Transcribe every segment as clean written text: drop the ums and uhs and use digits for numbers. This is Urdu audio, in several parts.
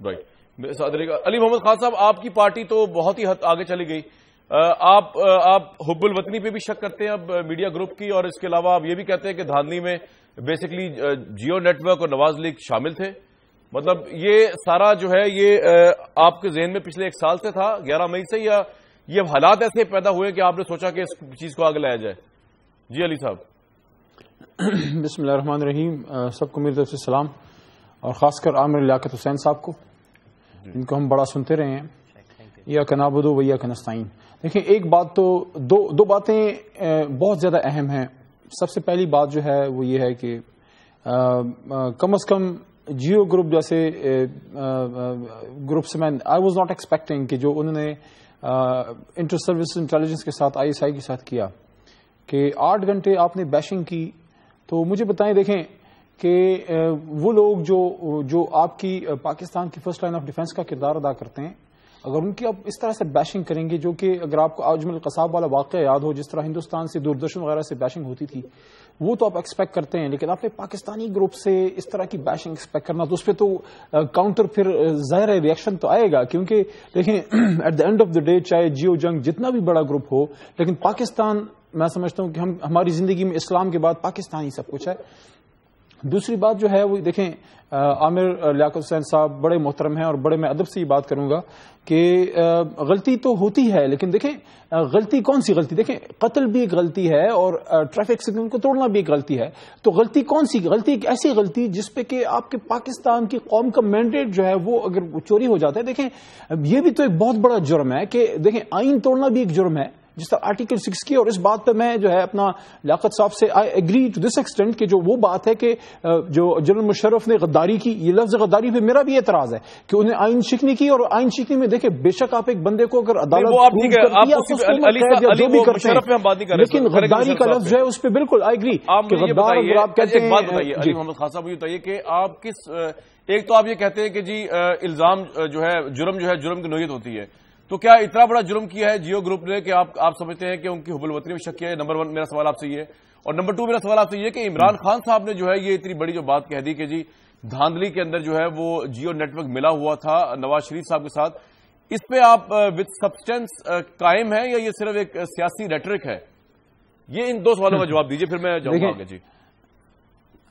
رائٹ. علی محمد خان صاحب، آپ کی پارٹی تو بہت ہی حد آگے چلی گئی. آپ حب الوطنی پہ بھی شک کرتے ہیں اب میڈیا گروپ کی، اور اس کے علاوہ آپ یہ بھی کہتے ہیں کہ دھاندلی میں بیسکلی جیو نیٹ ورک اور نواز لیگ شامل تھے. مطلب یہ سارا جو ہے یہ آپ کے ذہن میں پچھلے 1 سال سے تھا، 11 مئی سے، یا یہ حالات ایسے پیدا ہوئے کہ آپ نے سوچا کہ اس چیز کو آگے لایا جائے؟ جی علی صاحب. بسم اللہ الرحمن الرحیم. سب کو میری طرف سے سلام، اور خاص کر عامر لیاقت حسین صاحب کو، جن کو ہم بڑا سنتے رہے ہیں. ایاک نعبد و ایاک نستعین. دیکھیں، ایک بات تو دو باتیں بہت زیادہ اہم ہیں. سب سے پہلی بات جو ہے وہ یہ ہے کہ کم از کم جیو گروپ جیسے گروپ سے میں آئی واز ناٹ ایکسپیکٹنگ کہ جو انہوں نے انٹر سروس انٹیلیجنس کے ساتھ ISI کے ساتھ کیا کہ 8 گھنٹے آپ نے بیشنگ کی. تو مجھے بتائیں، دیکھیں کہ وہ لوگ جو آپ کی پاکستان کی فرسٹ لائن آف ڈیفنس کا کردار ادا کرتے ہیں، اگر ان کی آپ اس طرح سے بیشنگ کریں گے، جو کہ اگر آپ کو اجمل القصاب والا واقعہ یاد ہو، جس طرح ہندوستان سے دوردرشن وغیرہ سے بیشنگ ہوتی تھی، وہ تو آپ ایکسپیکٹ کرتے ہیں، لیکن آپ نے پاکستانی گروپ سے اس طرح کی بیشنگ ایکسپیکٹ کرنا، تو اس پہ تو کاؤنٹر پھر ظاہر ہے ریئیکشن تو آئے گا. کیونکہ دیکھیں، at the end of the day چاہے جیو جنگ جتنا بھی بڑا گروپ ہو، لیکن پاکستان، میں سمجھتا ہوں کہ ہماری زندگی میں اسلام کے بعد پاکستان ہی سب کچھ ہے. دوسری بات جو ہے وہ دیکھیں، عامر لیاقت حسین صاحب بڑے محترم ہیں، اور بڑے میں ادب سے یہ بات کروں گا کہ غلطی تو ہوتی ہے، لیکن دیکھیں غلطی کون سی غلطی؟ دیکھیں، قتل بھی ایک غلطی ہے اور ٹریفک سگنل کو توڑنا بھی ایک غلطی ہے. تو غلطی کون سی غلطی؟ ایک ایسی غلطی جس پہ کہ آپ کے پاکستان کی قوم کا مینڈیٹ جو ہے وہ اگر چوری ہو جاتا ہے. دیکھیں، یہ بھی تو ایک بہت بڑا جرم ہے کہ دیکھیں آئین توڑنا بھی ایک جرم ہے، جس طرح آرٹیکل 6 کی. اور اس بات پہ میں جو ہے اپنا لیاقت صاحب سے I agree to this extent کہ جو وہ بات ہے کہ جو جنرل مشرف نے غداری کی، یہ لفظ غداری پہ میرا بھی اعتراض ہے کہ انہیں آئین شکنی کی. اور آئین شکنی میں دیکھیں، بے شک آپ ایک بندے کو اگر عدالت لیکن غداری کا لفظ جو ہے اس پہ بالکل آئی ایگری کہ غدار. اگر آپ کہتے ہیں، علی محمد خان صاحب، یہ بتائیے کہ آپ کس، ایک تو آپ یہ کہتے ہیں کہ جی الزام جو ہے جرم کی نوعیت ہوتی ہے، تو کیا اتنا بڑا جرم کیا ہے جیو گروپ نے کہ آپ سمجھتے ہیں کہ ان کی حب الوطنی میں شک کیا ہے؟ نمبر 1 میرا سوال آپ سے یہ ہے. اور نمبر 2 میرا سوال آپ سے یہ کہ عمران خان صاحب نے جو ہے یہ اتنی بڑی جو بات کہہ دی کہ جی دھاندلی کے اندر جو ہے وہ جیو نیٹ ورک ملا ہوا تھا نواز شریف صاحب کے ساتھ، اس پہ آپ وتھ سبسٹینس قائم ہے یا یہ صرف ایک سیاسی ریٹرک ہے؟ یہ ان 2 سوالوں کا جواب دیجیے، پھر میں جاؤں گا آگے. جی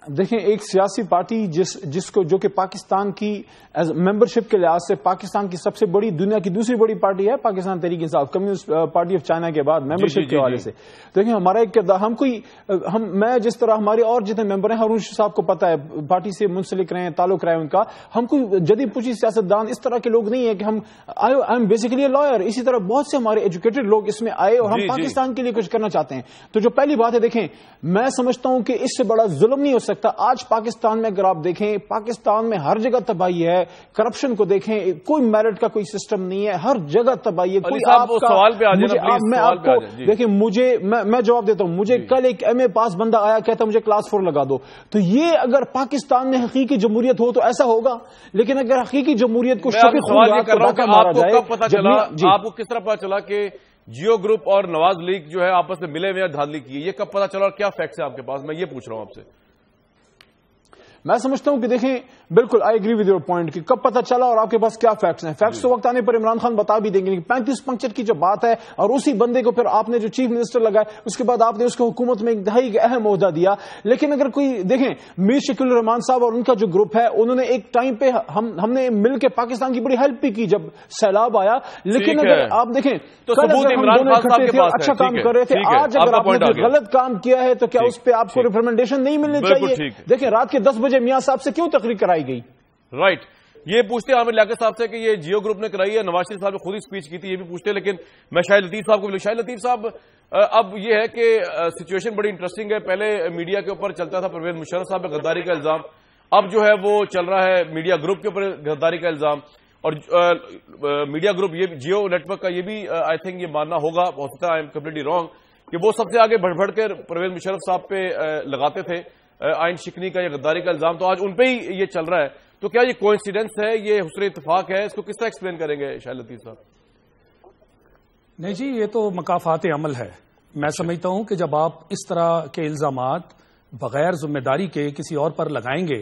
دیکھیں، ایک سیاسی پارٹی جس کو جو کہ پاکستان کی ممبرشپ کے لحاظ سے پاکستان کی سب سے بڑی، دنیا کی دوسری بڑی پارٹی ہے Pakistan Tehreek Insaf, communist party of China کے بعد ممبرشپ کے حوالے سے. دیکھیں، ہمارا ایک کردار، میں جس طرح ہمارے اور جتنے ممبر ہیں، ہارون صاحب کو پتا ہے پارٹی سے منسلک رہے ہیں، تعلق رہے ان کا، ہم کوئی جدید پوچھی سیاستدان اس طرح کے لوگ نہیں ہیں کہ ہم I am basically a lawyer. اسی طرح بہت سے ہمارے ایجوکیٹڈ لوگ اس میں آئے اور ہم پاکستان کے لیے کچھ کرنا چاہتے ہیں. تو جو پہلی بات ہے، دیکھیں، میں سمجھتا ہوں کہ اس سے بڑا ظلم نہیں ہو سکتا. آج پاکستان میں اگر آپ دیکھیں، پاکستان میں ہر جگہ تباہی ہے. کرپشن کو دیکھیں، کوئی میرٹ کا کوئی سسٹم نہیں ہے، ہر جگہ تباہی ہے. کوئی دیکھیں، میں جواب دیتا ہوں. مجھے کل ایک MA پاس بندہ آیا، کہتا مجھے کلاس 4 لگا دو. تو یہ اگر پاکستان میں حقیقی جمہوریت ہو تو ایسا ہوگا. لیکن اگر حقیقی جمہوریت کو آپ کو کس طرح پتا چلا کہ جیو گروپ اور نواز لیگ جو ہے آپس میں ملے ہوئے ہیں دھاندلی کی؟ یہ کب پتا چلا اور کیا فیکٹس ہیں آپ کے پاس؟ میں یہ پوچھ رہا ہوں آپ سے. میں سمجھتا ہوں کہ دیکھیں، بالکل I agree with your point کہ کب پتہ چلا اور آپ کے پاس کیا فیکٹس ہیں. فیکٹس تو وقت آنے پر عمران خان بتا بھی دیں گے. 35 پنکچر کی جو بات ہے اور اسی بندے کو پھر آپ نے جو چیف منسٹر لگائے، اس کے بعد آپ نے اس کو حکومت میں انتہائی اہم عہدہ دیا. لیکن اگر کوئی دیکھیں، میر شکیل الرحمان صاحب اور ان کا جو گروپ ہے، انہوں نے ایک ٹائم پہ ہم نے مل کے پاکستان کی بڑی ہیلپ بھی کی جب سیلاب آیا. لیکن اگر آپ دیکھیں، اچھا کام کر رہے تھے، آج اگر آپ نے غلط کام کیا ہے تو کیا اس پہ آپ کو ریکمنڈیشن نہیں ملنی چاہیے؟ دیکھیں، رات کے 10 بجے میاں صاحب سے کیوں تقریر کرائی گئی؟ رائٹ. یہ پوچھتے ہیں عامر لیاقت صاحب سے کہ یہ جیو گروپ نے کرائی ہے. نواز شریف صاحب نے خود ہی اسپیچ کی تھی، یہ بھی پوچھتے ہیں. لیکن میں شاہد لطیف صاحب کو شاہد لطیف صاحب، اب یہ ہے کہ سچویشن بڑی انٹرسٹنگ ہے. پہلے میڈیا کے اوپر چلتا تھا پرویز مشرف صاحب پہ غداری کا الزام، اب جو ہے وہ چل رہا ہے میڈیا گروپ کے اوپر غداری کا الزام. اور میڈیا گروپ یہ جیو نیٹ ورک کا یہ بھی آئی تھنک یہ ماننا ہوگا، ہو سکتا ہے آئی ایم کمپلیٹلی رانگ، کہ وہ سب سے آگے بڑھ کر پرویز مشرف صاحب پہ لگاتے تھے آئین شکنی کا یا غداری کا الزام. تو آج ان پہ ہی یہ چل رہا ہے. تو کیا یہ کوئنسیڈنس ہے، یہ حسن اتفاق ہے؟ اس کو کس طرح ایکسپلین کریں گے شاہد لطیف صاحب؟ نہیں جی، یہ تو مکافات عمل ہے. میں سمجھتا ہوں کہ جب آپ اس طرح کے الزامات بغیر ذمہ داری کے کسی اور پر لگائیں گے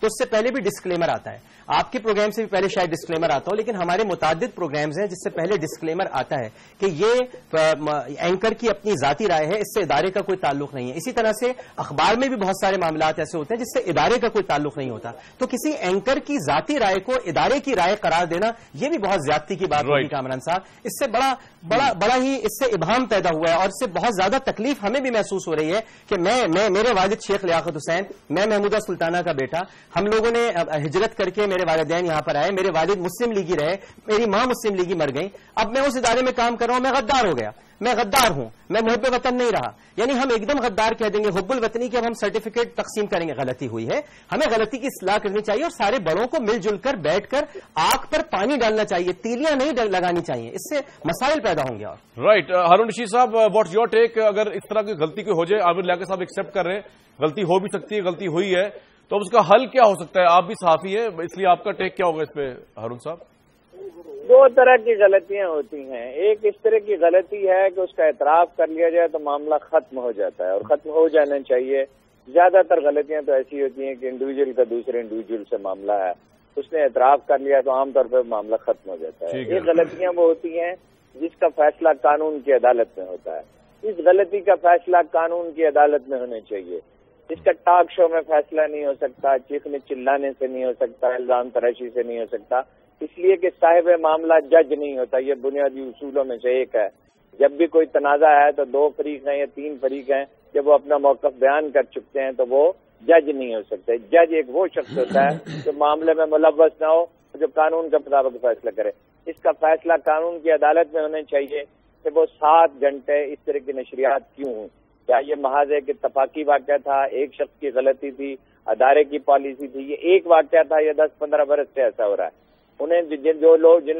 تو اس سے پہلے بھی ڈسکلیمر آتا ہے. آپ کے پروگرام سے بھی پہلے شاید ڈسکلیمر آتا ہو, لیکن ہمارے متعدد پروگرامز ہیں جس سے پہلے ڈسکلیمر آتا ہے کہ یہ اینکر کی اپنی ذاتی رائے ہے, اس سے ادارے کا کوئی تعلق نہیں ہے. اسی طرح سے اخبار میں بھی بہت سارے معاملات ایسے ہوتے ہیں جس سے ادارے کا کوئی تعلق نہیں ہوتا. تو کسی اینکر کی ذاتی رائے کو ادارے کی رائے قرار دینا یہ بھی بہت زیادتی کی بات ہوگی کامران صاحب. اس سے بڑا ہی اس سے ابہام پیدا ہوا ہے, اور اس سے بہت زیادہ تکلیف ہمیں بھی محسوس ہو رہی ہے کہ میرے والد شیخ لیاقت حسین, میں محمودہ سلطانہ کا بیٹا, ہم لوگوں نے ہجرت کر کے میرے والدین یہاں پر آئے, میرے والد مسلم لیگی رہے, میری ماں مسلم لیگی مر گئی, اب میں اس ادارے میں کام کر رہا ہوں, میں غدار ہو گیا, میں غدار ہوں, میں محب وطن نہیں رہا. یعنی ہم ایک دم غدار کہہ دیں گے حب الوطنی کے, اب ہم سرٹیفکیٹ تقسیم کریں گے. غلطی ہوئی ہے, ہمیں غلطی کی اصلاح کرنی چاہیے اور سارے بڑوں کو مل جل کر بیٹھ کر آگ پر پانی ڈالنا چاہیے, تیلیاں نہیں لگانی چاہیے, اس سے مسائل پیدا ہوں گے. اور رائٹ, ہارون رشید صاحب, واٹس یور ٹیک؟ اگر اس طرح کی غلطی کوئی ہو جائے, عامر لیاقت صاحب ایکسپٹ کر رہے ہیں غلطی ہو بھی سکتی ہے, غلطی ہوئی ہے, تو اس کا حل کیا ہو سکتا ہے؟ آپ بھی صحافی ہیں, اس لیے آپ کا ٹیک کیا ہوگا اس پہ ہارون صاحب؟ دو طرح کی غلطیاں ہوتی ہیں. ایک اس طرح کی غلطی ہے کہ اس کا اعتراف کر لیا جائے تو معاملہ ختم ہو جاتا ہے, اور ختم ہو جانا چاہیے. زیادہ تر غلطیاں تو ایسی ہوتی ہیں کہ انڈیویجل کا دوسرے انڈیویجل سے معاملہ ہے, اس نے اعتراف کر لیا تو عام طور پہ معاملہ ختم ہو جاتا ہے. یہ غلطیاں وہ ہوتی ہیں جس کا فیصلہ قانون کی عدالت میں ہوتا ہے. اس غلطی کا فیصلہ قانون کی عدالت میں ہونا چاہیے. اس کا ٹاک شو میں فیصلہ نہیں ہو سکتا, چیخنے چلانے سے نہیں ہو سکتا, الزام تراشی سے نہیں ہو سکتا, اس لیے کہ صاحب معاملہ جج نہیں ہوتا. یہ بنیادی اصولوں میں سے ایک ہے. جب بھی کوئی تنازع ہے تو دو فریق ہیں یا تین فریق ہیں, جب وہ اپنا موقف بیان کر چکتے ہیں تو وہ جج نہیں ہو سکتے. جج ایک وہ شخص ہوتا ہے جو معاملے میں ملوث نہ ہو, جو قانون کے مطابق فیصلہ کرے. اس کا فیصلہ قانون کی عدالت میں ہونا چاہیے کہ وہ 7 گھنٹے اس طرح کی نشریات کیوں ہوں. کیا یہ محض ایک اتفاقی واقعہ تھا, ایک شخص کی غلطی تھی, ادارے کی پالیسی تھی, یہ ایک واقعہ تھا, یہ 10-15 برس سے ایسا ہو رہا ہے. انہیں جن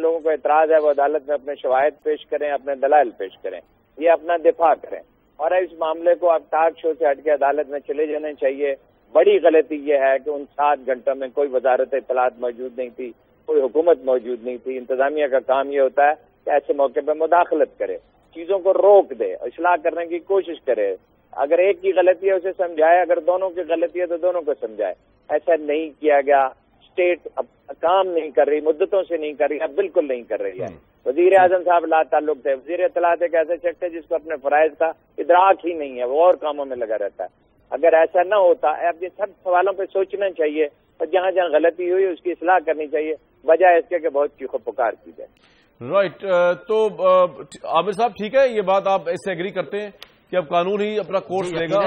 لوگوں کو اعتراض ہے وہ عدالت میں اپنے شواہد پیش کریں, اپنے دلائل پیش کریں, یہ اپنا دفاع کریں, اور اس معاملے کو اب ٹاک شو سے ہٹ کے عدالت میں چلے جانا چاہیے. بڑی غلطی یہ ہے کہ ان 7 گھنٹوں میں کوئی وزارت اطلاعات موجود نہیں تھی, کوئی حکومت موجود نہیں تھی. انتظامیہ کا کام یہ ہوتا ہے کہ ایسے موقع پہ مداخلت کرے, چیزوں کو روک دے, اصلاح کرنے کی کوشش کرے. اگر ایک کی غلطی ہے اسے سمجھائے, اگر دونوں کی غلطی ہے تو دونوں کو سمجھائے. ایسا نہیں کیا گیا. اسٹیٹ اب کام نہیں کر رہی, مدتوں سے نہیں کر رہی, اب بالکل نہیں کر رہی ہے. وزیر اعظم صاحب لا تعلق تھے. وزیر اطلاعات ایک ایسا شخص ہے جس کو اپنے فرائض کا ادراک ہی نہیں ہے, وہ اور کاموں میں لگا رہتا ہے. اگر ایسا نہ ہوتا, اپنے سب سوالوں پہ سوچنا چاہیے, اور جہاں جہاں غلطی ہوئی اس کی اصلاح کرنی چاہیے, بجائے اس کے بہت چیخو پکار کی جائے. رائٹ, تو عامر صاحب ٹھیک ہے, یہ بات آپ اس سے ایگری کرتے ہیں کہ اب قانون ہی اپنا کورس لے گا؟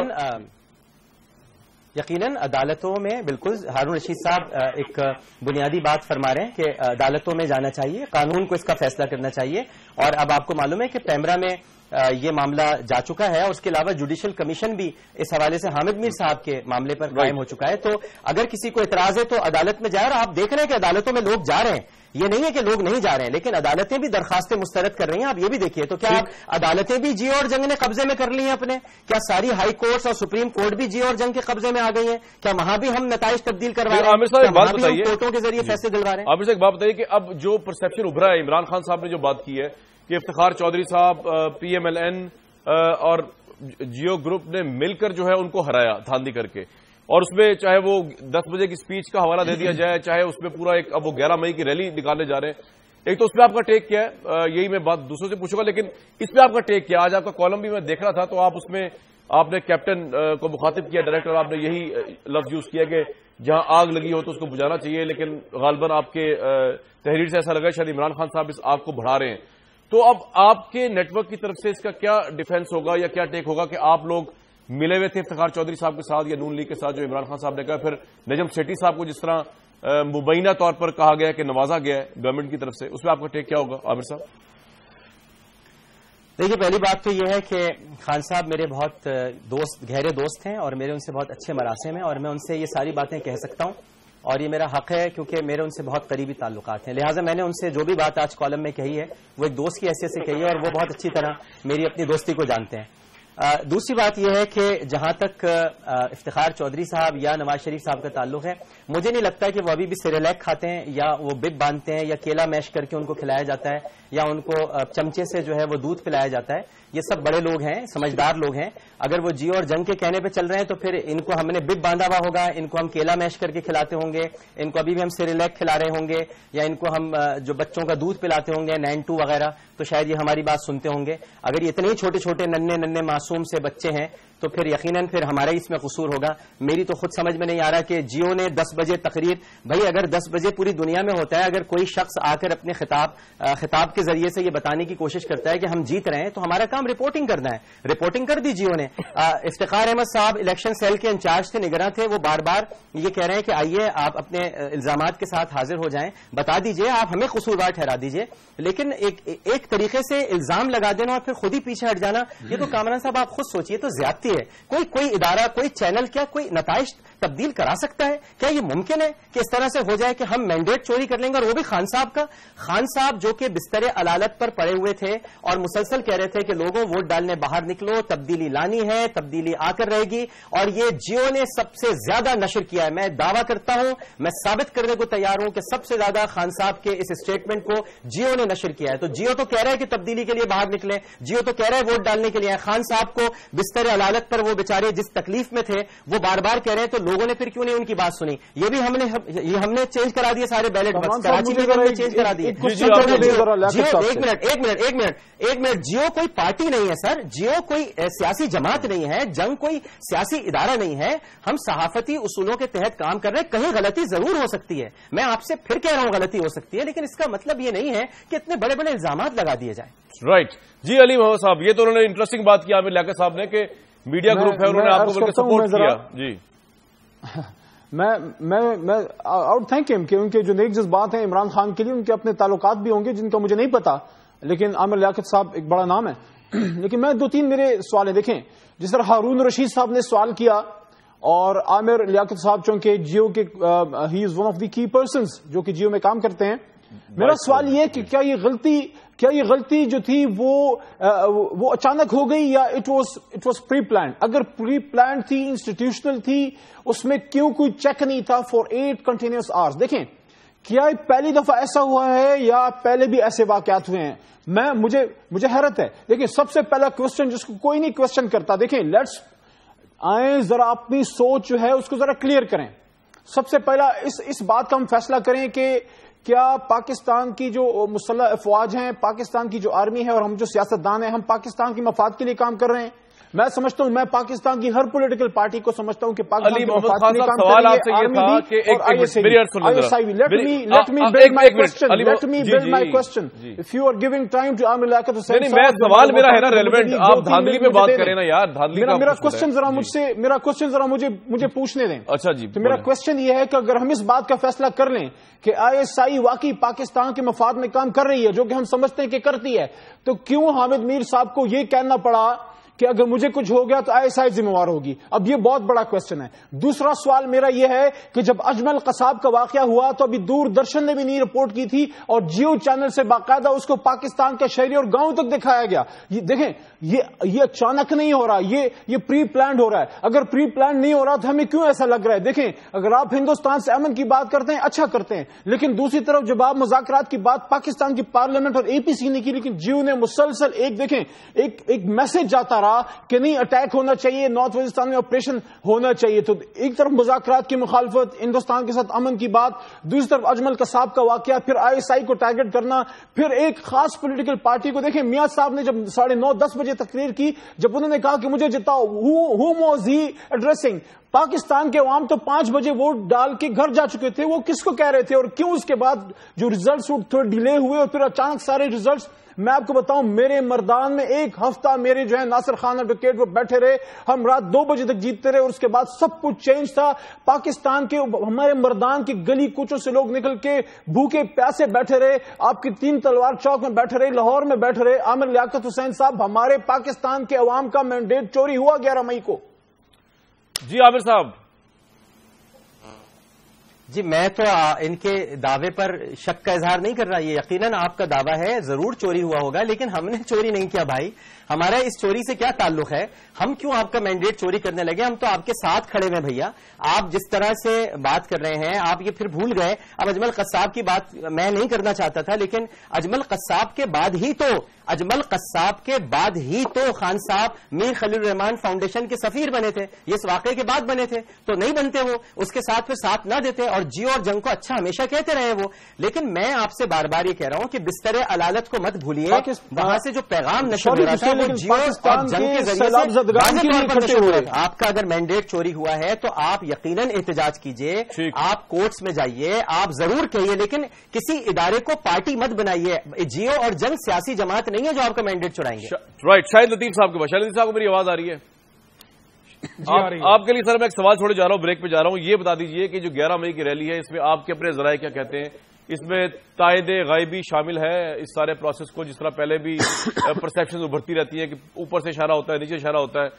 یقیناً عدالتوں میں بالکل ہارون رشید صاحب ایک بنیادی بات فرما رہے ہیں کہ عدالتوں میں جانا چاہیے, قانون کو اس کا فیصلہ کرنا چاہیے. اور اب آپ کو معلوم ہے کہ پیمرا میں یہ معاملہ جا چکا ہے, اور اس کے علاوہ جوڈیشل کمیشن بھی اس حوالے سے حامد میر صاحب کے معاملے پر قائم ہو چکا ہے. تو اگر کسی کو اعتراض ہے تو عدالت میں جائے, اور آپ دیکھ رہے ہیں کہ عدالتوں میں لوگ جا رہے ہیں, یہ نہیں ہے کہ لوگ نہیں جا رہے ہیں, لیکن عدالتیں بھی درخواستیں مسترد کر رہی ہیں. آپ یہ بھی دیکھیے, تو کیا عدالتیں بھی جیو اور جنگ نے قبضے میں کر لی ہیں اپنے؟ کیا ساری ہائی کورٹس اور سپریم کورٹ بھی جیو اور جنگ کے قبضے میں آ گئی ہیں؟ کیا وہاں بھی ہم نتائج تبدیل کروا رہے ہیں, کورٹوں کے ذریعے فیصلے دلوا رہے ہیں؟ آپ سے ایک بات بتائیے کہ اب جو پرسپشن ابھرا ہے, عمران خان صاحب نے جو بات کی ہے کہ افتخار چودھری صاحب, پی ایم ایل این اور جیو گروپ نے مل کر جو ہے ان کو ہرایا دھاندلی کر کے, اور اس میں چاہے وہ 10 بجے کی سپیچ کا حوالہ دے دیا جائے, چاہے اس میں پورا ایک اب وہ 11 مئی کی ریلی نکالنے جا رہے ہیں. ایک تو اس پہ آپ کا ٹیک کیا ہے, یہی میں بات دوسروں سے پوچھوں گا, لیکن اس پہ آپ کا ٹیک کیا؟ آج آپ کا کالم بھی میں دیکھ رہا تھا, تو آپ اس میں آپ نے کیپٹن کو مخاطب کیا, ڈائریکٹر, آپ نے یہی لفظ یوز کیا کہ جہاں آگ لگی ہو تو اس کو بجھانا چاہیے, لیکن غالباً آپ کے تحریر سے ایسا لگا شاید عمران خان صاحب اس آگ کو بڑھا رہے ہیں. تو اب آپ کے نیٹ ورک کی طرف سے اس کا کیا ڈیفینس ہوگا یا کیا ٹیک ہوگا کہ آپ لوگ ملے ہوئے تھے افتخار چودھری صاحب کے ساتھ یا نون لیگ کے ساتھ, جو عمران خان صاحب نے کہا, پھر نجم سیٹھی صاحب کو جس طرح مبینہ طور پر کہا گیا کہ نوازا گیا ہے گورنمنٹ کی طرف سے, اس پہ آپ کا ٹیک کیا ہوگا عامر صاحب؟ دیکھیے, پہلی بات تو یہ ہے کہ خان صاحب میرے بہت گہرے دوست ہیں, اور میرے ان سے بہت اچھے مراسم ہیں, اور میں ان سے یہ ساری باتیں کہہ سکتا ہوں, اور یہ میرا حق ہے کیونکہ میرے ان سے بہت قریبی تعلقات ہیں. لہٰذا میں نے ان سے جو بھی بات آج کالم میں کہی ہے وہ ایک دوست کی حیثیت سے کہی ہے, اور وہ بہت اچھی طرح میری اپنی دوستی کو جانتے ہیں. دوسری بات یہ ہے کہ جہاں تک افتخار چودھری صاحب یا نواز شریف صاحب کا تعلق ہے، مجھے نہیں لگتا کہ وہ ابھی بھی سیریلیک کھاتے ہیں یا وہ بب باندھتے ہیں یا کیلا میش کر کے ان کو کھلایا جاتا ہے یا ان کو چمچے سے جو ہے وہ دودھ پلایا جاتا ہے. یہ سب بڑے لوگ ہیں، سمجھدار لوگ ہیں. اگر وہ جیو اور جنگ کے کہنے پہ چل رہے ہیں تو پھر ان کو ہم نے بب باندھا ہوا ہوگا، ان کو ہم کیلا میش کر کے کھلاتے ہوں گے، ان کو ابھی بھی ہم سیریلیک کھلا رہے ہوں گے، یا ان کو ہم جو بچوں کا دودھ پلاتے ہوں گے 9-2 وغیرہ، تو شاید یہ ہماری بات سنتے ہوں گے. اگر یہ اتنے ہی چھوٹے چھوٹے ننھے معصوم سے بچے ہیں تو پھر یقیناً پھر ہمارا اس میں قصور ہوگا. میری تو خود سمجھ میں نہیں آ رہا کہ جیو نے 10 بجے تقریر، بھائی اگر 10 بجے پوری دنیا میں ہوتا ہے، اگر کوئی شخص آ کر اپنے خطاب کے ذریعے سے یہ بتانے کی کوشش کرتا ہے کہ ہم جیت رہے ہیں، تو ہمارا کام رپورٹنگ کرنا ہے. رپورٹنگ کر دی جیو نے. افتخار احمد صاحب الیکشن سیل کے انچارج تھے، نگراں تھے، وہ بار بار یہ کہہ رہے ہیں کہ آئیے آپ اپنے الزامات کے ساتھ حاضر ہو جائیں، بتا دیجئے، آپ ہمیں قصوروار ٹھہرا دیجئے. لیکن ایک طریقے سے الزام لگا دینا اور پھر خود ہی پیچھے ہٹ جانا، یہ تو کامران صاحب آپ خود سوچئے، تو زیادتی ہے. کوئی ادارہ، کوئی چینل کیا کوئی نتائج تبدیل کرا سکتا ہے؟ کیا یہ ممکن ہے کہ اس طرح سے ہو جائے کہ ہم مینڈیٹ چوری کر لیں گے؟ اور وہ بھی خان صاحب کا. خان صاحب جو کہ بستر علالت پر پڑے ہوئے تھے اور مسلسل کہہ رہے تھے کہ لوگوں ووٹ ڈالنے باہر نکلو، تبدیلی لانی ہے، تبدیلی آ کر رہے گی، اور یہ جیو نے سب سے زیادہ نشر کیا ہے. میں دعویٰ کرتا ہوں، میں ثابت کرنے کو تیار ہوں کہ سب سے زیادہ خان صاحب کے اس اسٹیٹمنٹ کو جیو نے نشر کیا ہے. تو جیو تو کہہ رہا ہے کہ تبدیلی کے لیے باہر نکلیں، جیو تو کہہ رہا ہے ووٹ ڈالنے کے لیے. خان صاحب کو بستر علالت پر وہ بیچارے جس تکلیف میں تھے وہ بار بار کہہ رہے ہیں، تو لوگوں نے پھر کیوں نہیں ان کی بات سنی؟ یہ بھی ہم نے چینج کرا دیے سارے بیلٹ باکس، کراچی میں ہم نے چینج کرا دیے. ایک منٹ، جیو کوئی پارٹی نہیں ہے سر، جیو کوئی سیاسی جماعت نہیں ہے، جنگ کوئی سیاسی ادارہ نہیں ہے. ہم صحافتی اصولوں کے تحت کام کر رہے ہیں. کہیں غلطی ضرور ہو سکتی ہے، میں آپ سے پھر کہہ رہا ہوں غلطی ہو سکتی ہے، لیکن اس کا مطلب یہ نہیں ہے کہ اتنے بڑے بڑے الزامات لگا دیے جائیں. رائٹ جی. علی محمد صاحب، یہ تو انہوں نے انٹرسٹنگ بات کی عامر لیاقت صاحب نے کہ میڈیا گروپ ہے، انہوں نے آپ کو بلکہ سپورٹ کیا. جی میں آؤٹ تھینک ہم کہ ان کے جو نیک جذبات ہیں عمران خان کے لیے، ان کے اپنے تعلقات بھی ہوں گے جن کا مجھے نہیں پتا، لیکن عامر لیاقت صاحب ایک بڑا نام ہے. لیکن میں 2-3 میرے سوال ہیں. دیکھیں، جس طرح ہارون رشید صاحب نے سوال کیا اور عامر لیاقت صاحب چونکہ جیو کے ہی از ون آف دی کی پرسنز جو کہ جیو میں کام کرتے ہیں، میرا سوال یہ کہ کیا یہ غلطی جو تھی وہ اچانک ہو گئی یا اٹ واز پری پلانڈ؟ اگر پری پلانڈ تھی، انسٹیٹیوشنل تھی، اس میں کیوں کوئی چیک نہیں تھا فار 8 کنٹینیوس آورز؟ دیکھیں، کیا پہلی دفعہ ایسا ہوا ہے یا پہلے بھی ایسے واقعات ہوئے ہیں؟ مجھے حیرت ہے. دیکھیں، سب سے پہلا کوشچن جس کو کوئی نہیں کوشچن کرتا، دیکھیں لیٹس آئیں ذرا اپنی سوچ جو ہے اس کو ذرا کلیئر کریں. سب سے پہلا اس بات کا ہم فیصلہ کریں کہ کیا پاکستان کی جو مسلح افواج ہیں، پاکستان کی جو آرمی ہے اور ہم جو سیاستدان ہیں، ہم پاکستان کی مفاد کے لیے کام کر رہے ہیں؟ میں سمجھتا ہوں، میں پاکستان کی ہر پولیٹیکل پارٹی کو سمجھتا ہوں کہ پاکستان کی مفاد کے لیے کام کر رہی ہے. آرمی بھی اور آئی ایس آئی بھی. Let me build my question. If you are giving time to Aamir Liaquat حسین صاحب، میں سوال میرا ہے نا ریلیونٹ، آپ دھاندلی پہ بات کریں نا یار. دھاندلی کا میرا کوشچن ذرا مجھے پوچھنے دیں. اچھا جی. تو میرا کوشچن یہ ہے کہ اگر ہم اس بات کا فیصلہ کر لیں کہ آئی ایس آئی واقعی پاکستان کے مفاد میں کام کر رہی ہے، جو کہ ہم سمجھتے ہیں کہ کرتی ہے، تو کیوں حامد میر صاحب کو یہ کہنا پڑا کہ اگر مجھے کچھ ہو گیا تو آئی ایس آئی ذمہ وار ہوگی؟ اب یہ بہت بڑا کوشچن ہے. دوسرا سوال میرا یہ ہے کہ جب اجمل قصاب کا واقعہ ہوا تو ابھی دوردرشن نے بھی نہیں رپورٹ کی تھی اور جیو چینل سے باقاعدہ اس کو پاکستان کے شہری اور گاؤں تک دکھایا گیا. دیکھیں، یہ اچانک نہیں ہو رہا، یہ پری پلانڈ ہو رہا ہے. اگر پری پلانڈ نہیں ہو رہا تو ہمیں کیوں ایسا لگ رہا ہے؟ دیکھیں، اگر آپ ہندوستان سے امن کی بات کرتے ہیں، اچھا کرتے ہیں، لیکن دوسری طرف جب آپ مذاکرات کی بات پاکستان کی پارلیمنٹ اور اے پی سی نے کی، لیکن جیو نے مسلسل ایک میسج جاتا رہا کہ نہیں اٹیک ہونا چاہیے، نارتھ وزیرستان میں آپریشن ہونا چاہیے. تو ایک طرف مذاکرات کی مخالفت، ہندوستان کے ساتھ امن کی بات، دوسری طرف اجمل قصاب کا واقعہ، پھر آئی ایس آئی کو ٹارگٹ کرنا، پھر ایک خاص پولیٹیکل پارٹی کو. دیکھیں، میاں صاحب نے جب 9:30-10 بجے تقریر کی، جب انہوں نے کہا کہ مجھے جتاؤ، whom was he addressing؟ Pakistan کے عوام تو 5 بجے ووٹ ڈال کے گھر جا چکے تھے، وہ کس کو کہہ رہے تھے؟ اور کیوں اس کے بعد جو ریزلٹس تھوڑے ڈیلے ہوئے اور پھر اچانک سارے ریزلٹس؟ میں آپ کو بتاؤں، میرے مردان میں 1 ہفتہ میرے جو ہے ناصر خان ایڈوکیٹ وہ بیٹھے رہے، ہم رات 2 بجے تک جیتتے رہے اور اس کے بعد سب کچھ چینج تھا. پاکستان کے ہمارے مردان کی گلی کوچوں سے لوگ نکل کے بھوکے پیاسے بیٹھے رہے، آپ کی 3 تلوار چوک میں بیٹھے رہے، لاہور میں بیٹھے رہے. عامر لیاقت حسین صاحب، ہمارے پاکستان کے عوام کا مینڈیٹ چوری ہوا 11 مئی کو. جی عامر صاحب. جی، میں تو ان کے دعوے پر شک کا اظہار نہیں کر رہا. یہ یقیناً آپ کا دعویٰ ہے، ضرور چوری ہوا ہوگا، لیکن ہم نے چوری نہیں کیا بھائی. ہمارا اس چوری سے کیا تعلق ہے؟ ہم کیوں آپ کا مینڈیٹ چوری کرنے لگے؟ ہم تو آپ کے ساتھ کھڑے ہوئے بھیا. آپ جس طرح سے بات کر رہے ہیں آپ یہ پھر بھول گئے. اب اجمل قصاب کی بات میں نہیں کرنا چاہتا تھا، لیکن اجمل قصاب کے بعد ہی تو خان صاحب میر خلیل الرحمان فاؤنڈیشن کے سفیر بنے تھے. یہ اس واقعے کے بعد بنے تھے تو نہیں بنتے، وہ اس کے ساتھ پھر ساتھ نہ دیتے. اور جیو اور جنگ کو اچھا ہمیشہ کہتے رہے وہ. لیکن میں آپ سے بار بار یہ کہہ رہا ہوں کہ بستر علالت کو مت بھولیے. وہاں سے جو پیغام نشر ہو رہا تھا وہ جیو اور جنگ کے ذریعے سے نشر ہو رہا تھا. آپ کا اگر مینڈیٹ چوری ہوا ہے تو آپ یقیناً احتجاج کیجئے، آپ کورٹس میں جائیے، آپ ضرور کہیے، لیکن کسی ادارے کو پارٹی مت بنائیے. جیو اور جنگ سیاسی جماعت نہیں ہے جو آپ کا مینڈیٹ چرائیں گے. رائٹ. شاہد لطیف صاحب کے پاس. شاہد لطیف صاحب کو میری آواز آ رہی ہے؟ آپ کے لیے سر میں ایک سوال چھوڑے جا رہا ہوں، بریک پہ جا رہا ہوں. یہ بتا دیجئے کہ جو 11 مئی کی ریلی ہے اس میں آپ کے اپنے ذرائع کیا کہتے ہیں؟ اس میں تائید غائبی شامل ہے اس سارے پروسیس کو، جس طرح پہلے بھی پرسیپشن ابھرتی رہتی ہیں کہ اوپر سے اشارہ ہوتا ہے، نیچے اشارہ ہوتا ہے،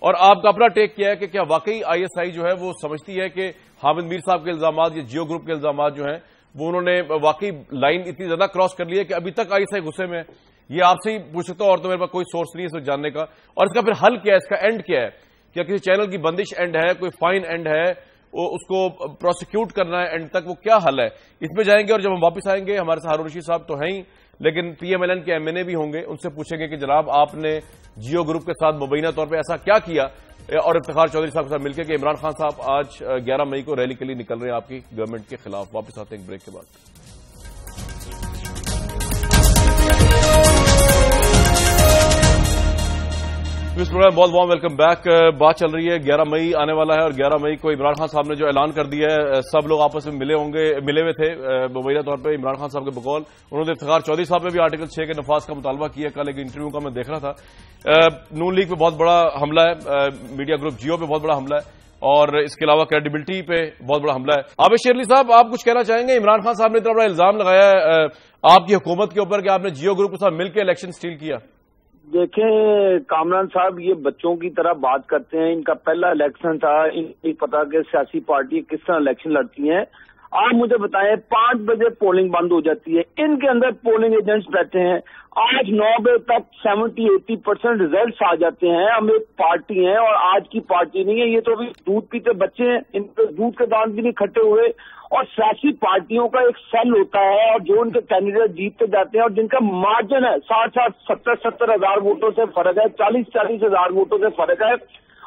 اور آپ کا اپنا ٹیک کیا ہے کہ کیا واقعی آئی ایس آئی جو ہے وہ سمجھتی ہے کہ حامد میر صاحب کے الزامات یا جیو گروپ کے الزامات جو ہیں وہ انہوں نے واقعی لائن اتنی زیادہ کراس کر لی ہے کہ ابھی تک آئی ایس آئی غصے میں؟ یہ آپ سے ہی پوچھ سکتا ہوں، اور تو میرے پاس کوئی سورس نہیں ہے اس کو جاننے کا. اور اس کا پھر حل کیا ہے؟ اس کا اینڈ کیا ہے؟ کیا کسی چینل کی بندش اینڈ ہے؟ کوئی فائن اینڈ ہے؟ اس کو پروسیکیوٹ کرنا ہے اینڈ تک؟ وہ کیا حل ہے؟ اس پہ جائیں گے. اور جب ہم واپس آئیں گے ہمارے ساتھ ہارون رشید صاحب تو ہیں ہی، لیکن پی ایم ایل این کے ایم این اے بھی ہوں گے. ان سے پوچھیں گے کہ جناب آپ نے جیو گروپ کے ساتھ مبینہ طور پہ ایسا کیا کیا، اور افتخار چودھری صاحب کے ساتھ مل کے کہ عمران خان صاحب آج 11 مئی کو ریلی کے لیے نکل رہے ہیں آپ کی گورنمنٹ کے خلاف. واپس آتے ہیں ایک بریک کے بعد. اس پروگرام بہت بہت ویلکم بیک. بات چل رہی ہے 11 مئی آنے والا ہے، اور 11 مئی کو عمران خان صاحب نے جو اعلان کر دیا ہے، سب لوگ آپس میں ملے ہوئے تھے مبینہ طور پہ عمران خان صاحب کے بقول. انہوں نے افتخار چودھری صاحب نے بھی آرٹیکل 6 کے نفاذ کا مطالبہ کیا. کل ایک انٹرویو کا میں دیکھ رہا تھا. نون لیگ پہ بہت بڑا حملہ ہے، میڈیا گروپ جیو پہ بہت بڑا حملہ ہے، اور اس کے علاوہ کریڈیبلٹی پہ بہت بڑا حملہ ہے. عابد شیرلی صاحب آپ کچھ کہنا چاہیں گے؟ عمران خان صاحب نے اتنا بڑا الزام لگایا ہے آپ کی حکومت کے اوپر کہ آپ نے جیو گروپ کے ساتھ مل کے الیکشن سٹیل کیا. دیکھیں کامران صاحب یہ بچوں کی طرح بات کرتے ہیں. ان کا پہلا الیکشن تھا، ان کو پتا کہ سیاسی پارٹی کس طرح الیکشن لڑتی ہیں. آپ مجھے بتائیں 5 بجے پولنگ بند ہو جاتی ہے، ان کے اندر پولنگ ایجنٹس بیٹھے ہیں. آج 9 بجے تک 70-80% ریزلٹس آ جاتے ہیں. ہم ایک پارٹی ہیں اور آج کی پارٹی نہیں ہے. یہ تو ابھی دودھ پیتے بچے ہیں، ان پہ دودھ کے دان بھی نہیں کھٹے ہوئے. اور سیاسی پارٹیوں کا ایک سیل ہوتا ہے اور جو ان کے کینڈیڈیٹ جیتتے جاتے ہیں اور جن کا مارجن ہے 60-70 ہزار ووٹوں سے فرق ہے، 40 ہزار ووٹوں سے فرق ہے،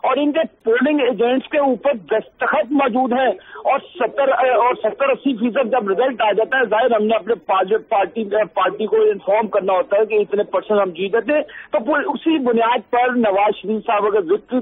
اور ان کے پولنگ ایجنٹس کے اوپر دستخط موجود ہیں، اور 70-80% جب ریزلٹ آ جاتا ہے، ظاہر ہم نے اپنے پارٹی کو انفارم کرنا ہوتا ہے کہ اتنے % ہم جیتے تھے. تو اسی بنیاد پر نواز شریف صاحب اگر وکٹری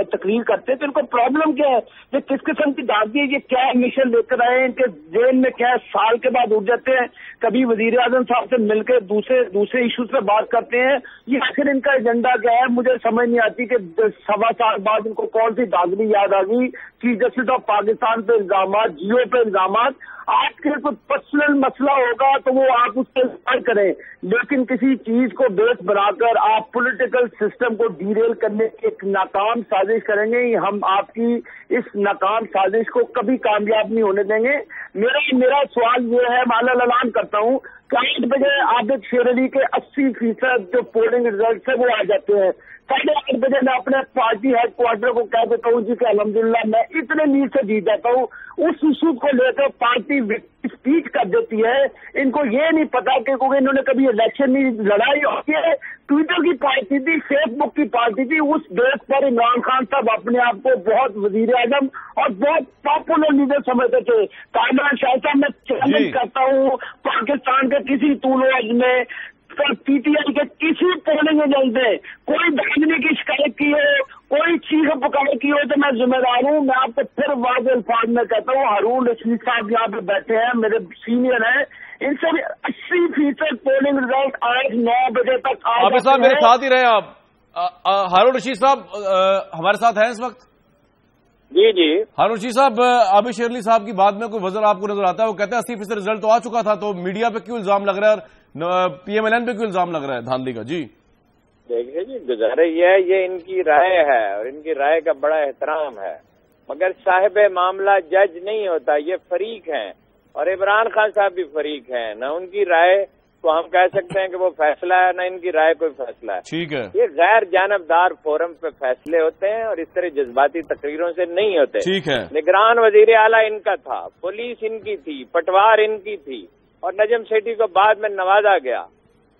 تقریر کرتے ہیں تو ان کو پرابلم کیا ہے؟ یہ کس قسم کی دادی ہے؟ یہ کیا مشن لے کر آئے؟ ان کے ذہن میں کیا ہے؟ سال کے بعد اٹھ جاتے ہیں، کبھی وزیر اعظم صاحب سے مل کے دوسرے ایشوز پہ بات کرتے ہیں. یہ آخر ان کا ایجنڈا کیا ہے؟ مجھے سمجھ نہیں آتی کہ 1.25 سال بعد ان کو کون سی داغلی یاد آ گئی. چیف جسٹس آف پاکستان پہ الزامات، جیو پہ الزامات. آپ کے کوئی پرسنل مسئلہ ہوگا تو وہ آپ اس پہ اظہار کریں، لیکن کسی چیز کو بیس بنا کر آپ پولیٹیکل سسٹم کو ڈیریل کرنے کی ایک ناکام سازش کریں گے. ہم آپ کی اس ناکام سازش کو کبھی کامیاب نہیں ہونے دیں گے. میرا سوال یہ ہے، میں اعلان کرتا ہوں کہ 8 بجے عابد شیر علی کے 80% جو پولنگ ریزلٹ ہے وہ آ جاتے ہیں. 8:30 بجے میں اپنے پارٹی ہیڈ کوارٹر کو کہہ دیتا ہوں جی کہ الحمدللہ میں اتنے لیڈ سے جیت جاتا ہوں. اس ایشو کو لے کر پارٹی اسپیچ کر دیتی ہے. ان کو یہ نہیں پتا کہ کیونکہ انہوں نے کبھی الیکشن نہیں لڑائی، اور یہ ٹویٹر کی پارٹی تھی، فیس بک کی پارٹی تھی. اس بیس پر عمران خان صاحب اپنے آپ کو بہت وزیر اعظم اور بہت پاپولر لیڈر سمجھتے تھے. کامران شاہ صاحب میں چیلنج کرتا ہوں پاکستان کے کسی طول و عرض میں پی ٹی آئی کے کسی پولنگ ایجنٹ نے کوئی دھاندلی کی شکایت کی ہو، کوئی چیخ پکار کی ہو تو میں ذمہ دار ہوں. میں آپ کو پھر واضح الفاظ میں کہتا ہوں، ہارون رشید صاحب یہاں پہ بیٹھے ہیں، میرے سینئر ہیں، ان سے بھی 80% پولنگ ریزلٹ آج 9 بجے تک آ عابد صاحب میرے ساتھ ہی رہے آپ. ہارون رشید صاحب ہمارے ساتھ ہیں اس وقت؟ جی ہارون رشید صاحب، عابد شیرلی صاحب کی بات میں کوئی وزن آپ کو نظر آتا ہے؟ وہ کہتے ہیں 80% ریزلٹ تو آ چکا تھا، تو میڈیا پہ کیوں الزام لگ رہا ہے اور پی ایم ایل این پہ کیوں الزام لگ رہا ہے دھاندلی کا؟ جی دیکھیے جی، گزارا یہ ان کی رائے ہے اور ان کی رائے کا بڑا احترام ہے، مگر صاحب معاملہ جج نہیں ہوتا. یہ فریق ہیں اور عمران خان صاحب بھی فریق ہیں. نہ ان کی رائے تو ہم کہہ سکتے ہیں کہ وہ فیصلہ ہے، نہ ان کی رائے کوئی فیصلہ ہے. ٹھیک ہے. یہ غیر جانبدار فورم پہ فیصلے ہوتے ہیں اور اس طرح جذباتی تقریروں سے نہیں ہوتے. ٹھیک ہے. نگران وزیر اعلیٰ ان کا تھا، پولیس ان کی تھی، پٹوار ان کی تھی، اور نجم سیٹھی کو بعد میں نوازا گیا.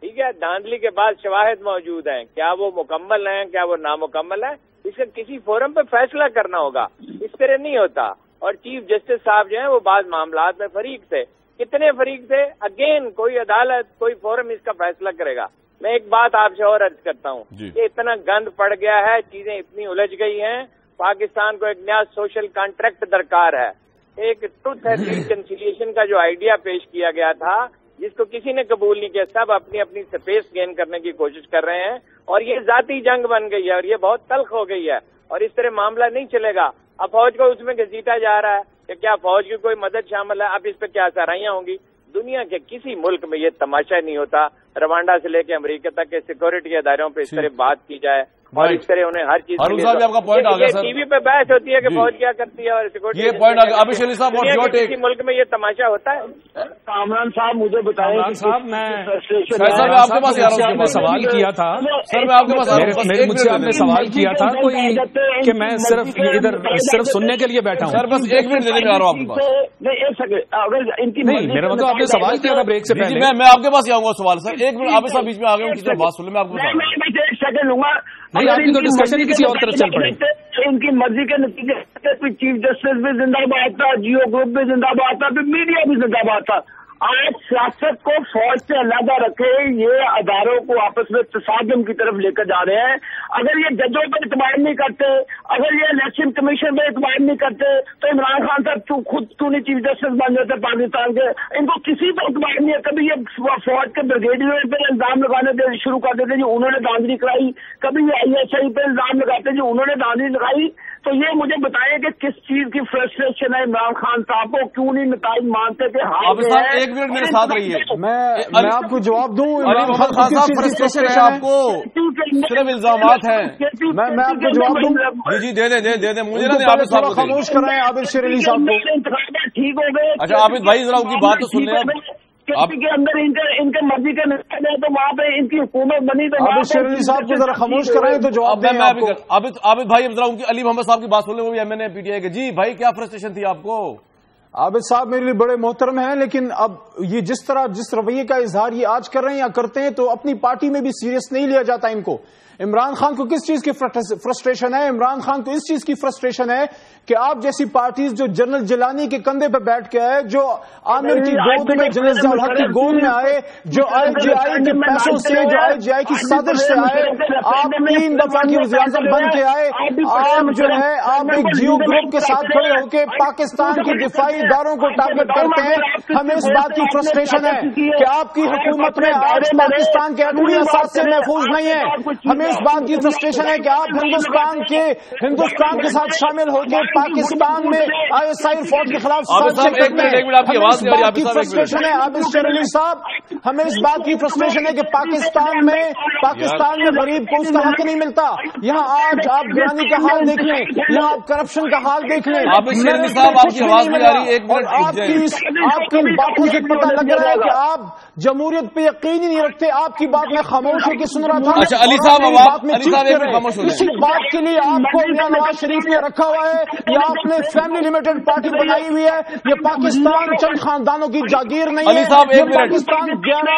ٹھیک ہے. دھاندلی کے بعد شواہد موجود ہیں، کیا وہ مکمل ہیں کیا وہ نامکمل ہیں، اس کا کسی فورم پہ فیصلہ کرنا ہوگا. اس طرح نہیں ہوتا. اور چیف جسٹس صاحب جو ہیں وہ بعض معاملات میں فریق تھے. کتنے فریق تھے؟ اگین کوئی عدالت کوئی فورم اس کا فیصلہ کرے گا. میں ایک بات آپ سے اور عرض کرتا ہوں کہ اتنا گند پڑ گیا ہے، چیزیں اتنی الجھ گئی ہیں، پاکستان کو ایک نیا سوشل کانٹریکٹ درکار ہے. ایک ٹروتھ اینڈ ریکنسیلیشن کا جو آئیڈیا پیش کیا گیا تھا، جس کو کسی نے قبول نہیں کیا، سب اپنی اپنی سپیس گین کرنے کی کوشش کر رہے ہیں، اور یہ ذاتی جنگ بن گئی ہے اور یہ بہت تلخ ہو گئی ہے، اور اس طرح معاملہ نہیں چلے گا. اب فوج کو اس میں گھسیٹا جا رہا ہے کہ کیا فوج کی کوئی مدد شامل ہے، اب اس پہ کیا سرائیاں ہوں گی. دنیا کے کسی ملک میں یہ تماشا نہیں ہوتا. روانڈا سے لے کے امریکہ تک کے سیکورٹی اداروں پہ اس طرح بات کی جائے اور اس طرح انہیں ہر چیز. ٹی وی پہ بحث ہوتی ہے کہ فوج کیا کرتی ہے اور سیکورٹی. یہ پوائنٹ ابھی علی صاحب کسی ملک میں یہ تماشا ہوتا ہے. کامران صاحب مجھے بتائیں صاحب میں آپ کے پاس سوال کیا تھا، مجھ سے آپ نے سوال کیا تھا کوئی کہ میں صرف ادھر صرف سننے کے لیے بیٹھا ہوں. سر بس 1 منٹ دینے میں آ رہا ہوں آپ کے پاس. نہیں ایک سیکنڈ، اگر ان کی نہیں میرا مطلب آپ نے سوال کیا تھا بریک سے پہلے. میں آپ کے پاس ہی آؤں گا سوال. سر 1 منٹ آپ بیچ میں آ گئے ہوں، بات سن لیں. میں آپ کو ایک سیکنڈ لوں گا. نہیں آپ کی تو ڈسکشن ہی کسی اور طرف چل پڑے. ان کی مرضی کے نتیجے پھر چیف جسٹس بھی زندہ باد تھا، جیو گروپ بھی زندہ باد تھا، پھر میڈیا بھی زندہ باد تھا. آج سیاست کو فوج سے علیحدہ رکھے، یہ اداروں کو آپس میں تصادم کی طرف لے کر جا رہے ہیں. اگر یہ ججوں پہ اعتبار نہیں کرتے، اگر یہ الیکشن کمیشن پہ اعتبار نہیں کرتے، تو عمران خان صاحب خود کیوں نہیں چیف جسٹس بن جاتے پاکستان کے. ان کو کسی پہ اعتبار نہیں ہے. کبھی یہ فوج کے بریگیڈیئر پہ الزام لگانے شروع کر دیتے جی انہوں نے دھاندلی کرائی، کبھی یہ ISI پہ الزام لگاتے جی انہوں نے دھاندلی لگائی. تو یہ مجھے بتائیں کہ کس چیز کی فرسٹریشن ہے عمران خان صاحب کو، کیوں نہیں نتائج مانتے تھے. 1 منٹ میرے ساتھ رہیے. میں آپ کو جواب دوں. علی محمد خان صاحب فرسٹریشن ہے آپ کو، صرف الزامات ہیں. میں آپ کو جواب دوں. جی دے دیں مجھے نا. عابد صاحب خاموش کر رہے ہیں. عابد شیر علی صاحب کو ٹھیک ہو گئے. اچھا عابد بھائی ذرا ان کی بات تو سن لیں. کسی کے اندر ان کے مرضی کے نتائج ہے تو وہاں پہ ان کی حکومت بنی تو عابد شیر علی صاحب کو ذرا خاموش کر رہے ہیں تو جواب دیں. عابد بھائی ذرا ان کی علی محمد صاحب کی بات سن لیں. وہ بھی MNA PTI کے. جی بھائی کیا فرسٹریشن تھی آپ کو؟ عابد صاحب میرے لیے بڑے محترم ہیں، لیکن اب یہ جس رویے کا اظہار یہ آج کر رہے ہیں یا کرتے ہیں تو اپنی پارٹی میں بھی سیریس نہیں لیا جاتا ان کو. عمران خان کو کس چیز کی فرسٹریشن ہے؟ عمران خان کو اس چیز کی فرسٹریشن ہے کہ آپ جیسی پارٹیز جو جنرل جیلانی کے کندھے پہ بیٹھ کے آئے، جو عامر کی گود میں، جنرل ضیاء الحق کی گود میں آئے، جو IGI کے پیسوں سے، جو IGI کی سازش سے آئے، آپ 3 دفعہ کی وزیراعظم بن کے آئے. آپ جو ہے آپ ایک جیو گروپ کے ساتھ کھڑے ہو کے پاکستان کے دفاعی اداروں کو ٹارگٹ کرتے ہیں. ہمیں اس بات کی فرسٹریشن ہے کہ آپ کی حکومت میں آج پاکستان کے عدلیہ ساتھ سے محفوظ نہیں ہے. ہمیں اس بات کی فرسٹریشن ہے کہ آپ ہندوستان کے ساتھ شامل ہو کے پاکستان میں ISI فوج کے خلاف کی فرسٹریشن ہے. عابد شیر علی صاحب ہمیں اس بات کی فرسٹریشن ہے کہ پاکستان میں غریب کو اس کا حق نہیں ملتا. یہاں آج آپ گرانی کا حال دیکھ لیں، یہاں آپ کرپشن کا حال دیکھ لیں. عابد شیر علی صاحب آپ کی آواز نہیں آ رہی. آپ کی باتوں سے پتہ لگ رہا ہے کہ آپ جمہوریت پہ یقین ہی نہیں رکھتے. آپ کی بات میں خاموش ہے کہ سن رہا تھا. اچھا علی صاحب اسی بات کے لیے آپ کو میاں نواز شریف نے رکھا ہوا ہے یا آپ نے فیملی لمیٹڈ پارٹی بنائی ہوئی ہے. یہ پاکستان چند خاندانوں کی جاگیر نہیں ہے. یہ پاکستان 11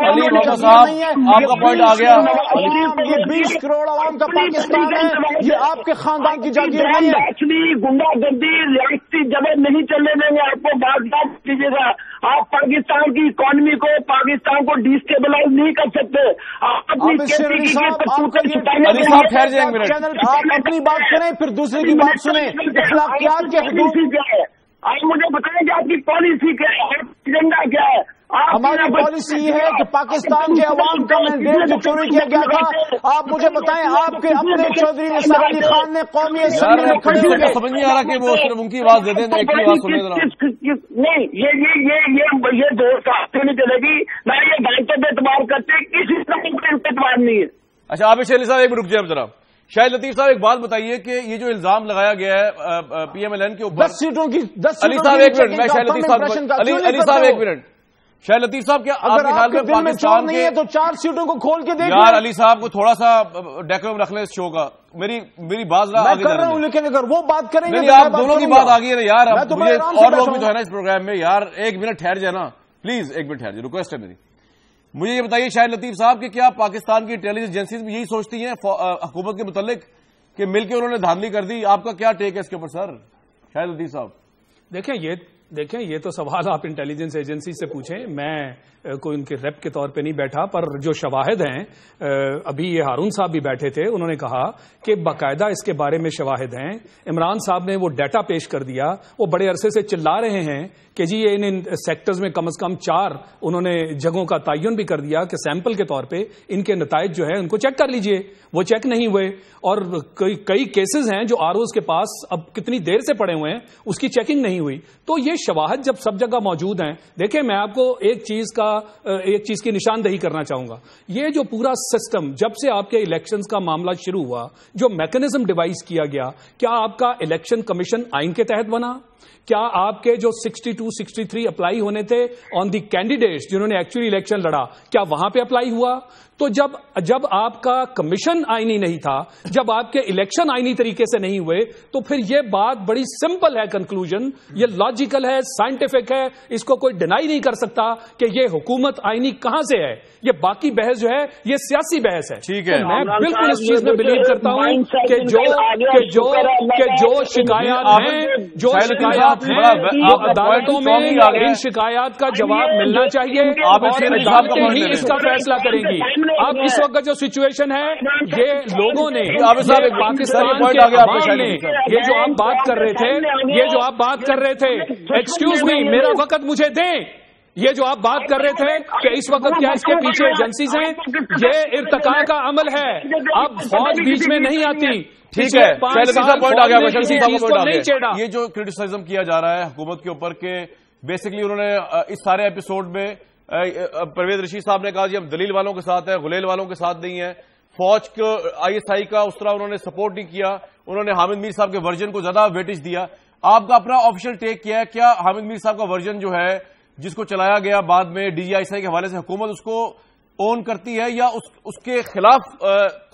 علی محمد صاحب آپ کا پوائنٹ آ گیا. یہ 20 کروڑ عوام کا پاکستان ہے، یہ آپ کے خاندان کی جاگیر نہیں ہے. ایکچولی گنڈا گردی ریاستی جگہ نہیں چلنے دیں گے. آپ کو بات کیجیے گا. آپ پاکستان کی اکانومی کو، پاکستان کو ڈیسٹیبلائز نہیں کر سکتے. آپ اپنی بات کریں پھر دوسرے کی بات سنیں. اخلاقیات کے حدود کیا ہے؟ آپ مجھے بتائیں کہ آپ کی پالیسی کیا ہے، ایجنڈا کیا ہے؟ ہماری پالیسی یہ ہے کہ پاکستان کے عوام کا مینڈیٹ جو چوری کیا گیا تھا، آپ مجھے بتائیں آپ کے اپنے چودھری نثار علی خان نے قومی اسمبلی میں کھڑے ہو گئے. سمجھ نہیں آ رہا کہ وہ صرف ان کی آواز دے دیں، ایک کی آواز سنیں ذرا. نہیں یہ دو ساتھ نہیں چلے گی. نہ یہ دائتوں پہ اعتبار کرتے، کسی طرح پہ اعتبار نہیں ہے. اچھا عابد شیر علی صاحب ایک منٹ رک جائیں ذرا. شاہد لطیف صاحب ایک بات بتائیے کہ یہ جو الزام لگایا گیا ہے PMLN کے اوپر 10 سیٹوں کی 10 علی صاحب ایک منٹ. میں شاہد لطیف صاحب علی صاحب ایک منٹ. شاہد لطیف صاحب کیا اگر آپ کے دل میں چور نہیں ہے تو 4 سیٹوں کو کھول کے دیکھ یار علی صاحب کو تھوڑا سا ڈیکورم رکھ لیں اس شو کا. میری بات میں کر رہا ہوں, لیکن اگر وہ بات کریں گے آپ دونوں کی بات آ گئی ہے نا یار. مجھے اور لوگ بھی جو ہے نا اس پروگرام میں یار 1 منٹ ٹھہر جائے نا پلیز, 1 منٹ ٹھہر جائے, ریکویسٹ ہے میری. مجھے یہ بتائیے شاہد لطیف صاحب کہ کیا پاکستان کی انٹیلیجنس ایجنسیز بھی یہی سوچتی ہیں حکومت کے متعلق کہ مل کے انہوں نے دھاندلی کر دی؟ آپ کا کیا ٹیک ہے اس کے اوپر سر شاہد لطیف صاحب؟ دیکھیں یہ تو سوال آپ انٹیلیجنس ایجنسی سے پوچھیں, میں کوئی ان کے ریپ کے طور پہ نہیں بیٹھا, پر جو شواہد ہیں, ابھی یہ ہارون صاحب بھی بیٹھے تھے, انہوں نے کہا کہ باقاعدہ اس کے بارے میں شواہد ہیں. عمران صاحب نے وہ ڈیٹا پیش کر دیا, وہ بڑے عرصے سے چلا رہے ہیں کہ جی یہ ان سیکٹرز میں کم از کم 4 انہوں نے جگہوں کا تعین بھی کر دیا کہ سیمپل کے طور پہ ان کے نتائج جو ہے ان کو چیک کر لیجئے. وہ چیک نہیں ہوئے, اور کئی کیسز ہیں جو آر اوز کے پاس اب کتنی دیر سے پڑے ہوئے ہیں, اس کی چیکنگ نہیں ہوئی. تو یہ شواہد جب سب جگہ موجود ہیں, دیکھیں میں آپ کو ایک چیز کی نشاندہی کرنا چاہوں گا. یہ جو پورا سسٹم جب سے آپ کے الیکشنز کا معاملہ شروع ہوا, جو میکنزم ڈیوائز کیا گیا, کیا آپ کا الیکشن کمیشن آئین کے تحت بنا؟ کیا آپ کے جو 62, 63 اپلائی ہونے تھے آن دی کینڈیڈیٹس جنہوں نے ایکچولی الیکشن لڑا, کیا وہاں پہ اپلائی ہوا؟ تو جب آپ کا کمیشن آئینی نہیں تھا, جب آپ کے الیکشن آئینی طریقے سے نہیں ہوئے, تو پھر یہ بات بڑی سمپل ہے, کنکلوژن یہ لاجیکل ہے, سائنٹیفک ہے, اس کو کوئی ڈینائی نہیں کر سکتا کہ یہ حکومت آئینی کہاں سے ہے. یہ باقی بحث جو ہے یہ سیاسی بحث ہے. ٹھیک ہے, میں بالکل اس چیز میں بلیو کرتا ہوں کہ جو شکایات ہیں عدالتوں میں ان شکایات کا جواب ملنا چاہیے, اور عدالتیں ہی اس کا فیصلہ کریں گی. اب اس وقت جو سچویشن ہے, یہ لوگوں نے پاکستان کے عوام نے یہ جو آپ بات کر رہے تھے, ایکسکیوز می میرا وقت مجھے دیں, یہ جو آپ بات کر رہے تھے کہ اس وقت کیا اس کے پیچھے ایجنسیز ہیں, یہ ارتقاء کا عمل ہے. اب فوج بیچ میں نہیں آتی. ٹھیک ہے, پوائنٹ آ گیا. یہ جو کرٹیسزم کیا جا رہا ہے حکومت کے اوپر کہ بیسکلی انہوں نے اس سارے ایپیسوڈ میں پرویز رشید صاحب نے کہا جی ہم دلیل والوں کے ساتھ ہیں, غلیل والوں کے ساتھ نہیں ہیں. فوج کو ISI کا اس طرح انہوں نے سپورٹ نہیں کیا, انہوں نے حامد میر صاحب کے ورژن کو زیادہ ویٹیج دیا. آپ کا اپنا آفیشیل ٹیک کیا ہے, کیا حامد میر صاحب کا ورژن جو ہے جس کو چلایا گیا بعد میں DGI کے حوالے سے, حکومت اس کو اون کرتی ہے یا اس کے خلاف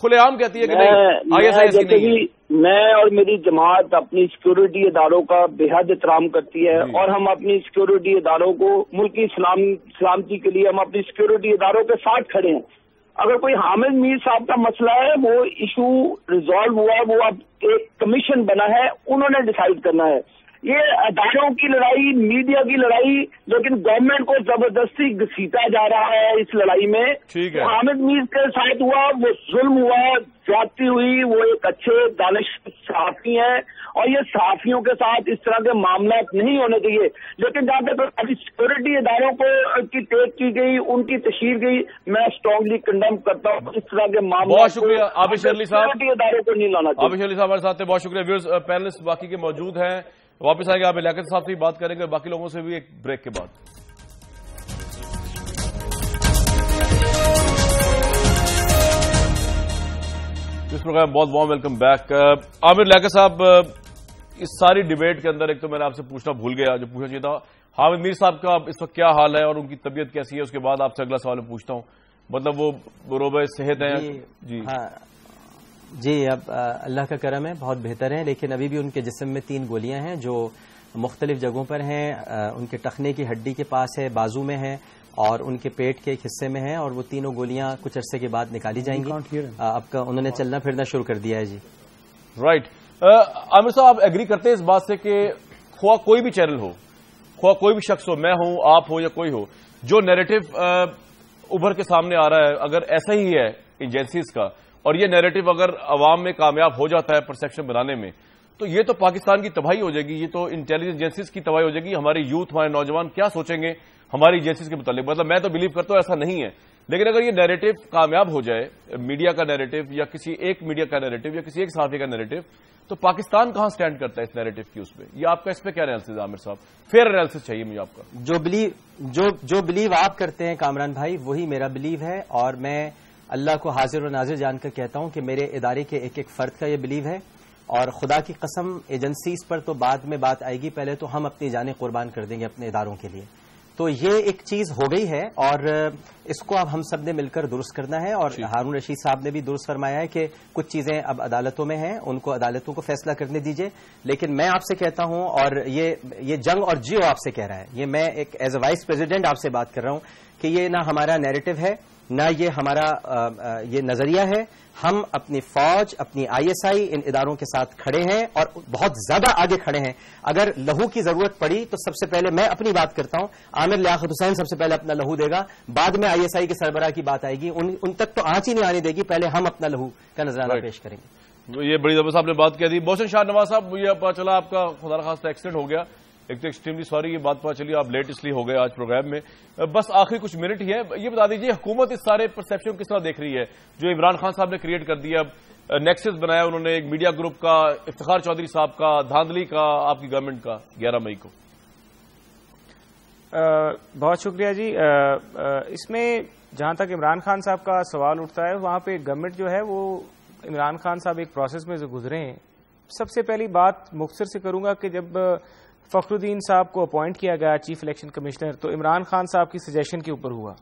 کھلے عام کہتی ہے کہ نہیں ISI اس کی نہیں ہے؟ میں اور میری جماعت اپنی سیکورٹی اداروں کا بے حد احترام کرتی ہے, اور ہم اپنی سیکورٹی اداروں کو ملکی سلامتی کے لیے ہم اپنی سیکورٹی اداروں کے ساتھ کھڑے ہیں. اگر کوئی حامد میر صاحب کا مسئلہ ہے, وہ ایشو ریزالو ہوا ہے, وہ اب ایک کمیشن بنا ہے, انہوں نے ڈیسائیڈ کرنا ہے. یہ اداروں کی لڑائی, میڈیا کی لڑائی, لیکن گورنمنٹ کو زبردستی گھسیٹا جا رہا ہے اس لڑائی میں. حامد میر کے ساتھ ہوا وہ ظلم ہوا, زیادتی ہوئی. وہ ایک اچھے دانش صحافی ہیں, اور یہ صحافیوں کے ساتھ اس طرح کے معاملات نہیں ہونے چاہیے. لیکن جہاں تک ابھی سیکورٹی اداروں کو کی ٹیک کی گئی, ان کی تشہیر گئی, میں اسٹرانگلی کنڈم کرتا ہوں اس طرح کے معاملات. بہت شکریہ عابد شیر علی صاحب, سیکورٹی اداروں کو نہیں لانا چاہیے. عابد شیر علی صاحب ہمارے ساتھ بہت شکریہ. ویورز پینلسٹ باقی کے موجود ہیں, واپس آئیں گے, آپ لیاقت صاحب سے بھی بات کریں گے, باقی لوگوں سے بھی ایک بریک کے بعد. اس پروگرام بہت warm welcome back. Aamir Liaquat صاحب, اس ساری ڈیبیٹ کے اندر ایک تو میں نے آپ سے پوچھنا بھول گیا جو پوچھنا چاہیے تھا, حامد میر صاحب کا اس وقت کیا حال ہے اور ان کی طبیعت کیسی ہے, اس کے بعد آپ سے اگلا سوال پوچھتا ہوں. مطلب وہ روبہ صحت ہیں؟ جی اب اللہ کا کرم ہے, بہت بہتر ہیں, لیکن ابھی بھی ان کے جسم میں 3 گولیاں ہیں جو مختلف جگہوں پر ہیں. ان کے ٹخنے کی ہڈی کے پاس ہے, بازو میں ہے, اور ان کے پیٹ کے ایک حصے میں ہے, اور وہ تینوں گولیاں کچھ عرصے کے بعد نکالی جائیں گی. اب انہوں نے چلنا پھرنا شروع کر دیا ہے. جی رائٹ. عامر صاحب آپ ایگری کرتے ہیں اس بات سے کہ خواہ کوئی بھی چینل ہو, خواہ کوئی بھی شخص ہو, میں ہوں, آپ ہو یا کوئی ہو, جو نیریٹو ابھر کے سامنے آ رہا ہے اگر ایسا ہی ہے ایجنسیز کا, اور یہ نیریٹو اگر عوام میں کامیاب ہو جاتا ہے پرسیپشن بنانے میں, تو یہ تو پاکستان کی تباہی ہو جائے گی, یہ تو انٹیلیجنس ایجنسیز کی تباہی ہو جائے گی. ہمارے یوتھ, ہمارے نوجوان کیا سوچیں گے ہماری ایجنسیز کے متعلق؟ مطلب میں تو بلیو کرتا ہوں ایسا نہیں ہے, لیکن اگر یہ نیریٹو کامیاب ہو جائے, میڈیا کا نیریٹو یا کسی ایک میڈیا کا نیریٹو یا کسی ایک صحافی کا نیریٹو, تو پاکستان کہاں سٹینڈ کرتا ہے اس نیریٹو کی اس پہ؟ یہ آپ کا اس پہ کیا انالیسس ہے عامر صاحب؟ فیئر انالیسس چاہیے مجھے آپ کا. جو بلیو آپ کرتے ہیں کامران بھائی, وہی میرا بلیو ہے, اور میں اللہ کو حاضر و ناظر جان کر کہتا ہوں کہ میرے ادارے کے ایک ایک فرد کا یہ بلیو ہے. اور خدا کی قسم ایجنسیز پر تو بعد میں بات آئے گی, پہلے تو ہم اپنی جانیں قربان کر دیں گے اپنے اداروں کے لیے. تو یہ ایک چیز ہو گئی ہے اور اس کو اب ہم سب نے مل کر درست کرنا ہے. اور ہارون رشید صاحب نے بھی درست فرمایا ہے کہ کچھ چیزیں اب عدالتوں میں ہیں, ان کو عدالتوں کو فیصلہ کرنے دیجیے. لیکن میں آپ سے کہتا ہوں, اور یہ جنگ اور جیو آپ سے کہہ رہا ہے, یہ میں ایک ایز اے وائس پریزیڈنٹ آپ سے بات کر رہا ہوں کہ یہ نہ ہمارا نیریٹو ہے, نہ یہ ہمارا یہ نظریہ ہے. ہم اپنی فوج, اپنی ISI ان اداروں کے ساتھ کھڑے ہیں اور بہت زیادہ آگے کھڑے ہیں. اگر لہو کی ضرورت پڑی تو سب سے پہلے میں اپنی بات کرتا ہوں, عامر لیاقت حسین سب سے پہلے اپنا لہو دے گا, بعد میں ISI کے سربراہ کی بات آئے گی. ان تک تو آنچ ہی نہیں آنے دے گی, پہلے ہم اپنا لہو کا نذرانہ پیش کریں گے. یہ بڑی زبردست آپ نے بات کہہ دی. محسن شاہ نواز صاحب, مجھے پتا چلا آپ کا خدا نخواستہ ایکسیڈنٹ ہو گیا. ایک تو ایکسٹریملی سوری, یہ بات پتا چلی, آپ لیٹ اس لیے ہو گئے آج پروگرام میں. بس آخری کچھ منٹ ہی ہے, یہ بتا دیجیے حکومت اس سارے پرسپشن کس طرح دیکھ رہی ہے جو عمران خان صاحب نے کریٹ کر دیا. نیکسس بنایا انہوں نے ایک میڈیا گروپ کا, افتخار چودھری صاحب کا, دھاندلی کا, آپ کی گورنمنٹ کا 11 مئی کو. بہت شکریہ جی. اس میں جہاں تک عمران خان صاحب کا سوال اٹھتا ہے, وہاں پہ گورنمنٹ جو ہے وہ عمران خان صاحب ایک پروسیس میں سے گزرے ہیں. سب سے پہلی بات مختصر سے کروں گا کہ جب فخر الدین صاحب کو اپوائنٹ کیا گیا چیف الیکشن کمشنر, تو عمران خان صاحب کی سجیشن کے اوپر ہوا.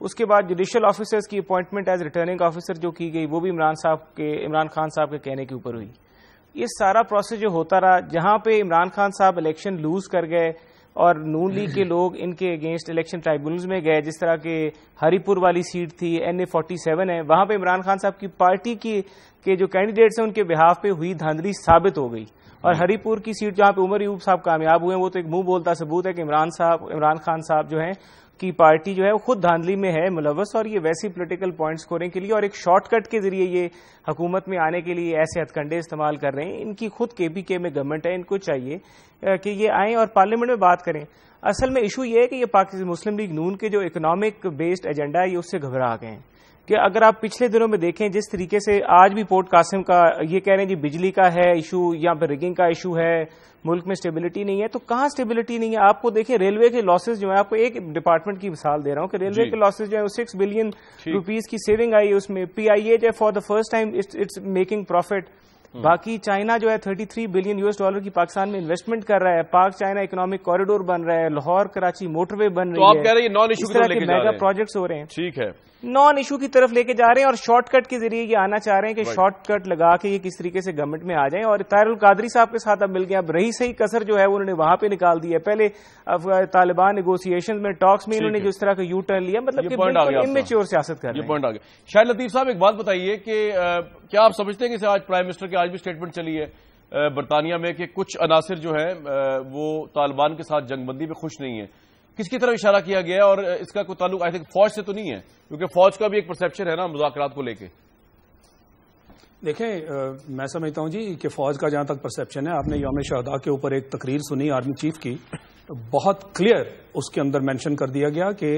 اس کے بعد جوڈیشل آفیسرز کی اپوائنٹمنٹ ایز ریٹرننگ آفیسر جو کی گئی, وہ بھی عمران خان صاحب کے کہنے کے اوپر ہوئی. یہ سارا پروسیس جو ہوتا رہا, جہاں پہ عمران خان صاحب الیکشن لوز کر گئے اور نون لیگ کے لوگ ان کے اگینسٹ الیکشن ٹرائبونلز میں گئے, جس طرح کہ ہری پور والی سیٹ تھی, NA47 ہے, وہاں پہ عمران خان صاحب کی پارٹی کے جو کینڈیڈیٹس ہیں ان کے بہاف پہ ہوئی دھاندلی ثابت ہو گئی. اور ہری پور کی سیٹ جہاں پہ عمر ایوب صاحب کامیاب ہوئے ہیں, وہ تو ایک منہ بولتا ثبوت ہے کہ عمران خان صاحب جو ہیں کی پارٹی جو ہے وہ خود دھاندلی میں ہے ملوث, اور یہ ویسی پولیٹیکل پوائنٹ سکورنگ کے لیے اور ایک شارٹ کٹ کے ذریعے یہ حکومت میں آنے کے لیے ایسے ہتھ کنڈے استعمال کر رہے ہیں. ان کی خود KPK میں گورنمنٹ ہے, ان کو چاہیے کہ یہ آئیں اور پارلیمنٹ میں بات کریں. اصل میں ایشو یہ ہے کہ یہ پاکستان مسلم لیگ نون کے جو اکنامک بیسڈ ایجنڈا ہے, یہ اس سے گھبرا گئے ہیں. کہ اگر آپ پچھلے دنوں میں دیکھیں جس طریقے سے آج بھی پورٹ قاسم کا یہ کہہ رہے ہیں جی بجلی کا ہے ایشو یا پھر ریگنگ کا ایشو ہے, ملک میں سٹیبلٹی نہیں ہے, تو کہاں سٹیبلٹی نہیں ہے. آپ کو دیکھیں ریلوے کے لاسز جو ہیں, آپ کو ایک ڈپارٹمنٹ کی مثال دے رہا ہوں کہ ریلوے کے لاسز جو ہیں وہ 6 بلین روپیز کی سیونگ آئی ہے. اس میں PIA جو ہے for the first time it's making profit. باقی چائنا جو ہے $33 بلین کی پاکستان میں انویسٹمنٹ کر رہا ہے. پاک چائنا اکنامک کوریڈور بن رہا ہے, لاہور کراچی موٹر وے بن رہی ہے. آپ کہہ رہے ہیں نان ایشو کی طرف لے کے جا رہے ہیں, میگا پروجیکٹس ہو رہے ہیں. ٹھیک ہے, نان ایشو کی طرف لے کے جا رہے ہیں اور شارٹ کٹ کے ذریعے یہ آنا چاہ رہے ہیں کہ شارٹ کٹ لگا کے یہ کس طریقے سے گورنمنٹ میں آ جائیں. اور طاہر القادری صاحب کے ساتھ اب مل گیا. اب رہی صحیح کسر جو ہے وہ انہوں نے وہاں پہ نکال دی ہے. پہلے طالبان نیگوسیشن میں ٹاکس میں انہوں نے جو اس طرح کا یو ٹرن لیا, مطلب کہ بالکل امیچور سیاست کر رہے ہیں. یہ پوائنٹ آ گیا. شاہد لطیف صاحب, ایک بات بتائیے کہ کیا آپ سمجھتے ہیں کہ آج پرائم منسٹر کی آج بھی اسٹیٹمنٹ چلی ہے برطانیہ میں کہ کچھ عناصر جو ہیں وہ طالبان کے ساتھ جنگ بندی پہ خوش نہیں ہیں, کس کی طرف اشارہ کیا گیا ہے؟ اور اس کا کوئی تعلق آئی تھنک فوج سے تو نہیں ہے, کیونکہ فوج کا بھی ایک پرسپشن ہے نا مذاکرات کو لے کے. دیکھیں, میں سمجھتا ہوں جی کہ فوج کا جہاں تک پرسپشن ہے, آپ نے یوم شہداء کے اوپر ایک تقریر سنی آرمی چیف کی, بہت کلیئر اس کے اندر مینشن کر دیا گیا کہ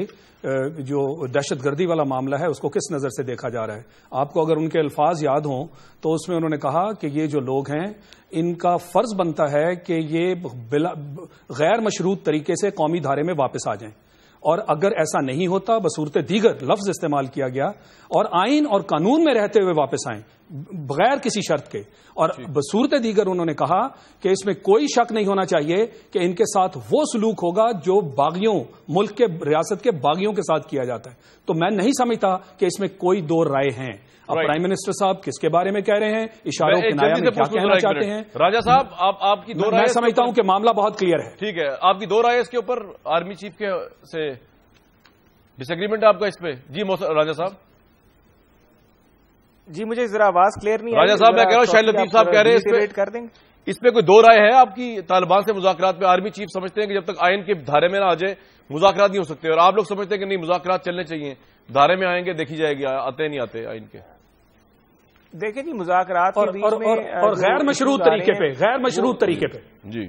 جو دہشت گردی والا معاملہ ہے اس کو کس نظر سے دیکھا جا رہا ہے. آپ کو اگر ان کے الفاظ یاد ہوں تو اس میں انہوں نے کہا کہ یہ جو لوگ ہیں ان کا فرض بنتا ہے کہ یہ غیر مشروط طریقے سے قومی دھارے میں واپس آ جائیں, اور اگر ایسا نہیں ہوتا بصورت دیگر لفظ استعمال کیا گیا, اور آئین اور قانون میں رہتے ہوئے واپس آئیں بغیر کسی شرط کے. اور بصورت دیگر انہوں نے کہا کہ اس میں کوئی شک نہیں ہونا چاہیے کہ ان کے ساتھ وہ سلوک ہوگا جو باغیوں, ملک کے ریاست کے باغیوں کے ساتھ کیا جاتا ہے. تو میں نہیں سمجھتا کہ اس میں کوئی دو رائے ہیں. اب پرائم منسٹر صاحب کس کے بارے میں کہہ رہے ہیں, اشاروں کے نایا میں کیا کہنا چاہتے ہیں. راجہ صاحب, آپ کی دو رائے. میں سمجھتا ہوں کہ معاملہ بہت کلیئر ہے. ٹھیک ہے, آپ کی دو رائے اس کے اوپر آرمی چیف کے سے ڈس ایگریمنٹ ہے آپ کا اس پہ. جی راجہ صاحب. جی مجھے ذرا آواز کلیئر نہیں. راجہ صاحب میں کہہ رہا ہوں, شاہد لطیف صاحب کہہ رہے ہیں اس پہ کوئی دو رائے ہے آپ کی طالبان سے مذاکرات پہ. آرمی چیف سمجھتے ہیں کہ جب تک آئین کے دھارے میں نہ آ جائے مذاکرات نہیں ہو سکتے, اور آپ لوگ سمجھتے ہیں کہ نہیں مذاکرات چلنے چاہیے, دھارے میں آئیں گے دیکھی جائے گی آتے نہیں آتے آئین کے. دیکھیں جی مذاکرات اور غیر مشروط طریقے پہ جی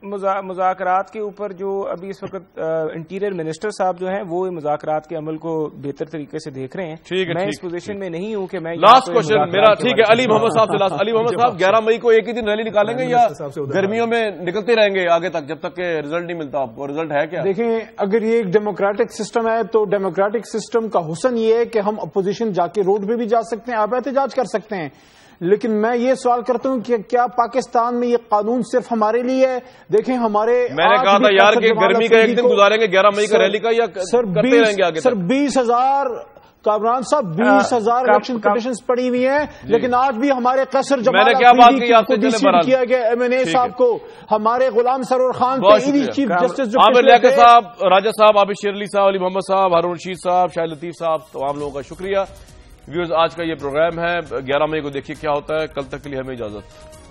مذاکرات کے اوپر جو ابھی اس وقت انٹیریئر منسٹر صاحب جو ہیں وہ مذاکرات کے عمل کو بہتر طریقے سے دیکھ رہے ہیں. میں اس پوزیشن میں نہیں ہوں کہ میں لاسٹ کوشچن میرا. ٹھیک ہے, علی محمد صاحب سے لاسٹ. علی محمد صاحب 11 مئی کو ایک ہی دن ریلی نکالیں گے یا گرمیوں میں نکلتے رہیں گے آگے تک جب تک کہ رزلٹ نہیں ملتا آپ کو؟ رزلٹ ہے کیا؟ دیکھیں, اگر یہ ایک ڈیموکریٹک سسٹم ہے تو ڈیموکریٹک سسٹم کا حسن یہ ہے کہ ہم اپوزیشن جا کے روڈ پہ بھی جا سکتے ہیں, آپ احتجاج کر سکتے ہیں, لیکن میں یہ سوال کرتا ہوں کہ کیا پاکستان میں یہ قانون صرف ہمارے لیے ہے؟ دیکھیں ہمارے میں نے کہا تھا یار کہ گرمی کا ایک دن گزاریں گے 11 مئی کا ریلی کا یا کرتے رہیں گے آگے سر 20,000 کامران صاحب 20,000 الیکشن پٹیشنز پڑی ہوئی ہیں لیکن آج بھی ہمارے قصر جمال کیا گیا ایم این اے صاحب کو ہمارے غلام سرور خان چیف جسٹس عامر لیاقت صاحب راجہ صاحب عابد شیر علی صاحب علی محمد صاحب ہارون رشید صاحب شاہد لطیف صاحب تمام لوگوں کا شکریہ. ویورز آج کا یہ پروگرام ہے 11 مئی کو دیکھیے کیا ہوتا ہے. کل تک کے لیے ہمیں اجازت.